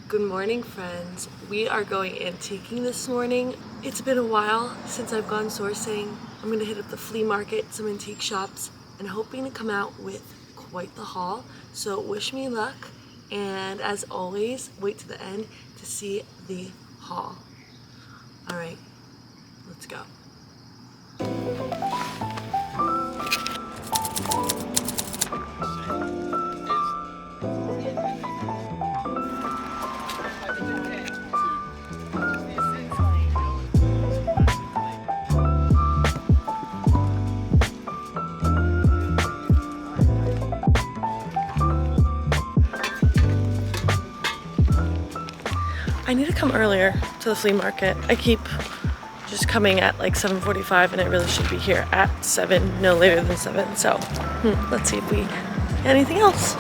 Good morning, friends. We are going antiquing this morning. It's been a while since I've gone sourcing. I'm gonna hit up the flea market, some antique shops, and hoping to come out with quite the haul. So wish me luck, and as always, wait to the end to see the haul. All right, let's go. I need to come earlier to the flea market. I keep just coming at like 7:45 and I really should be here at 7, no later than 7. So let's see if we get anything else.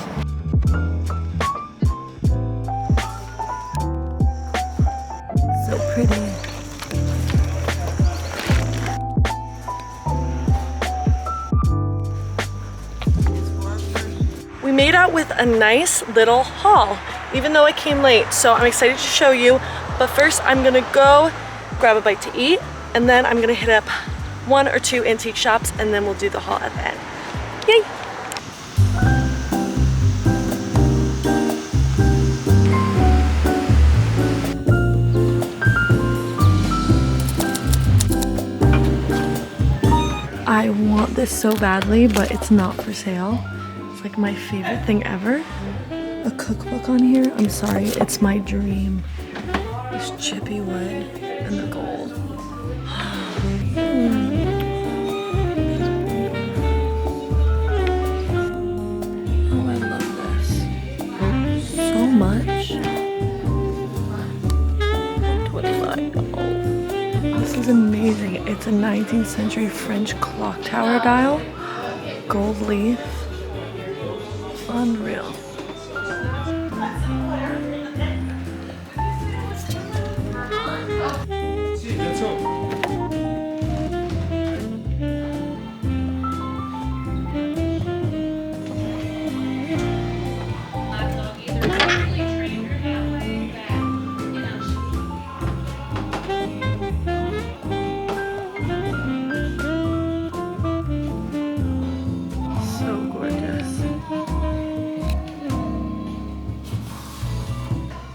So pretty. We made out with a nice little haul, even though I came late, so I'm excited to show you. But first I'm gonna go grab a bite to eat, and then I'm gonna hit up 1 or 2 antique shops, and then we'll do the haul at the end. Yay! I want this so badly, but it's not for sale. It's like my favorite thing ever. A cookbook on here. I'm sorry, it's my dream. This chippy wood and the gold. Oh, I love this so much. $25. This is amazing. It's a 19th century French clock tower dial. Gold leaf. Unreal.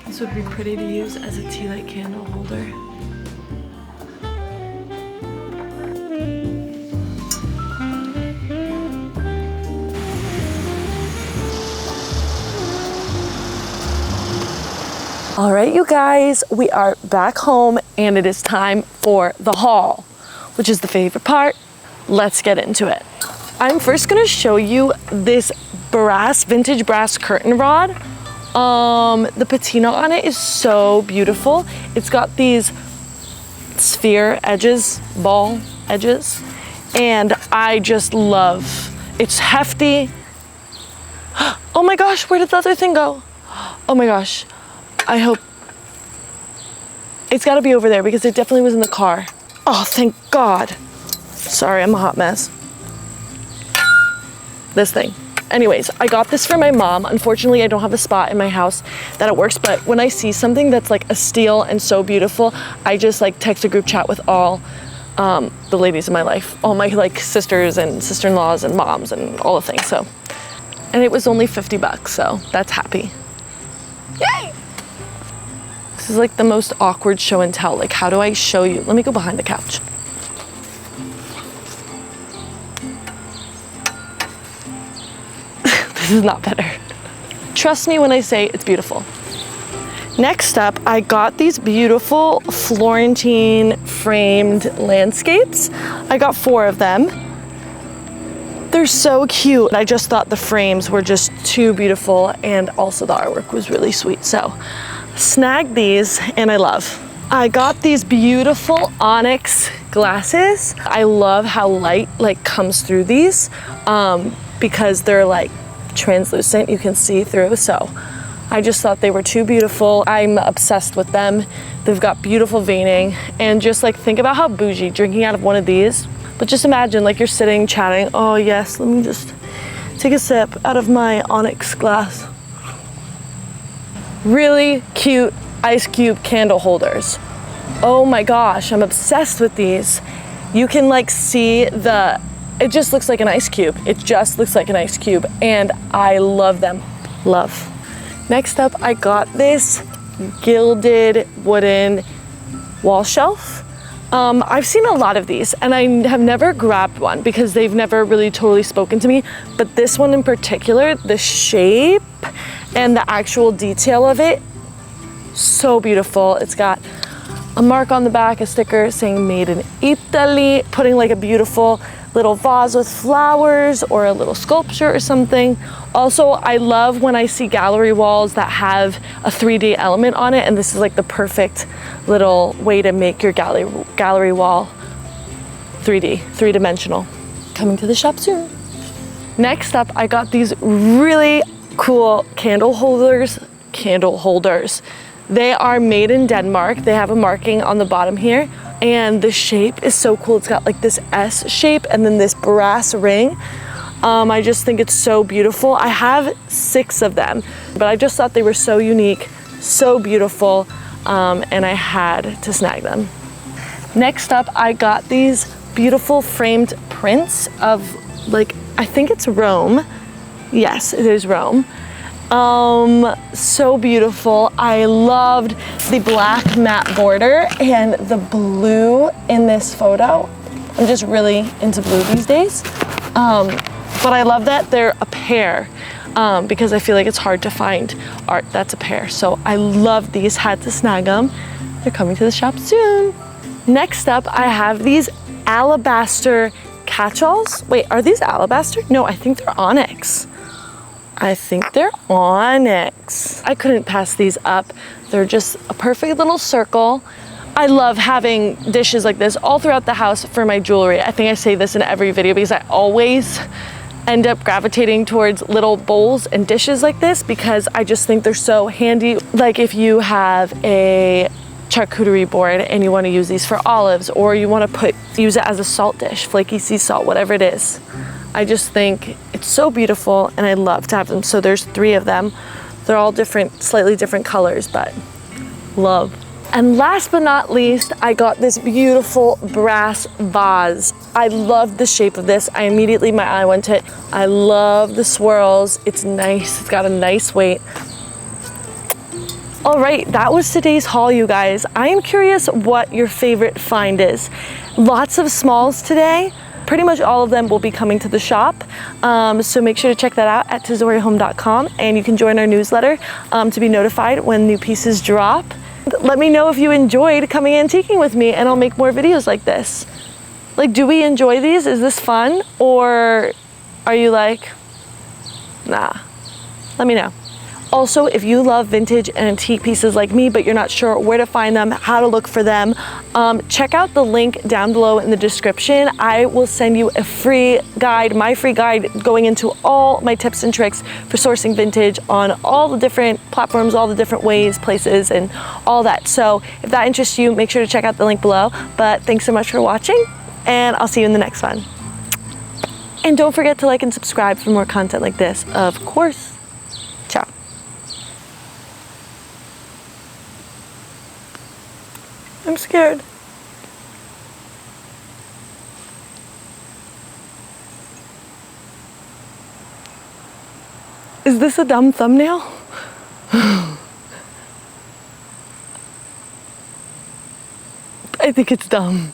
This would be pretty to use as a tea light candle holder. All right, you guys, we are back home and it is time for the haul, which is the favorite part. Let's get into it. I'm first gonna show you this vintage brass curtain rod. The patina on it is so beautiful. It's got these sphere edges, ball edges, and I just love, it's hefty. Oh my gosh, where did the other thing go? Oh my gosh, I hope, it's gotta be over there because it definitely was in the car. Oh, thank God. Sorry, I'm a hot mess. This thing. Anyways, I got this for my mom. Unfortunately, I don't have a spot in my house that it works, but when I see something that's like a steel and so beautiful, I just like text a group chat with all the ladies in my life, all my like sisters and sister-in-laws and moms and all the things. So, and it was only $50, so that's happy. Yay! This is like the most awkward show and tell. Like, how do I show you? Let me go behind the couch. This is not better. Trust me when I say it's beautiful. Next up, I got these beautiful Florentine framed landscapes. I got 4 of them. They're so cute. I just thought the frames were just too beautiful, and also the artwork was really sweet. So snagged these, and I love. I got these beautiful onyx glasses. I love how light like comes through these because they're like translucent, you can see through. So I just thought they were too beautiful. I'm obsessed with them. They've got beautiful veining, and just like think about how bougie drinking out of one of these. But just imagine like you're sitting chatting. Oh yes, let me just take a sip out of my onyx glass. really cute ice cube candle holders. Oh my gosh, I'm obsessed with these. You can like see it just looks like an ice cube. It just looks like an ice cube, and I love them. Love. Next up, I got this gilded wooden wall shelf. I've seen a lot of these and I have never grabbed one because they've never really totally spoken to me, but this one in particular, the shape and the actual detail of it, so beautiful. It's got a mark on the back, a sticker saying made in Italy, putting like a beautiful little vase with flowers or a little sculpture or something. Also, I love when I see gallery walls that have a 3D element on it, and this is like the perfect little way to make your gallery wall 3D, three-dimensional. Coming to the shop soon. Next up, I got these really cool candle holders. They are made in Denmark. They have a marking on the bottom here, and the shape is so cool. It's got like this S shape and then this brass ring. I just think it's so beautiful. I have 6 of them, but I just thought they were so unique, so beautiful, and I had to snag them. Next up, I got these beautiful framed prints of like, I think it's Rome. Yes, it is Rome. So beautiful. I loved the black matte border and the blue in this photo. I'm just really into blue these days. But I love that they're a pair because I feel like it's hard to find art that's a pair. So I love these, had to snag them. They're coming to the shop soon. Next up, I have these alabaster catch-alls. Wait, are these alabaster? No, I think they're onyx. I think they're onyx. I couldn't pass these up. They're just a perfect little circle. I love having dishes like this all throughout the house for my jewelry. I think I say this in every video because I always end up gravitating towards little bowls and dishes like this because I just think they're so handy. Like if you have a charcuterie board and you want to use these for olives, or you want to use it as a salt dish, flaky sea salt, whatever it is. I just think it's so beautiful and I love to have them. So there's 3 of them. They're all different, slightly different colors, but love. And last but not least, I got this beautiful brass vase. I love the shape of this. My eye went to it. I love the swirls. It's nice, it's got a nice weight. All right, that was today's haul, you guys. I am curious what your favorite find is. Lots of smalls today. Pretty much all of them will be coming to the shop. So make sure to check that out at tezorihome.com, and you can join our newsletter to be notified when new pieces drop. Let me know if you enjoyed coming antiquing with me, and I'll make more videos like this. Like, do we enjoy these? Is this fun? Or are you like, nah? Let me know. Also, if you love vintage and antique pieces like me, but you're not sure where to find them, how to look for them, check out the link down below in the description. I will send you a free guide, my free guide, going into all my tips and tricks for sourcing vintage on all the different platforms, all the different ways, places, and all that. So if that interests you, make sure to check out the link below. But thanks so much for watching, and I'll see you in the next one. And don't forget to like and subscribe for more content like this, of course. Ciao. I'm scared. Is this a dumb thumbnail? I think it's dumb.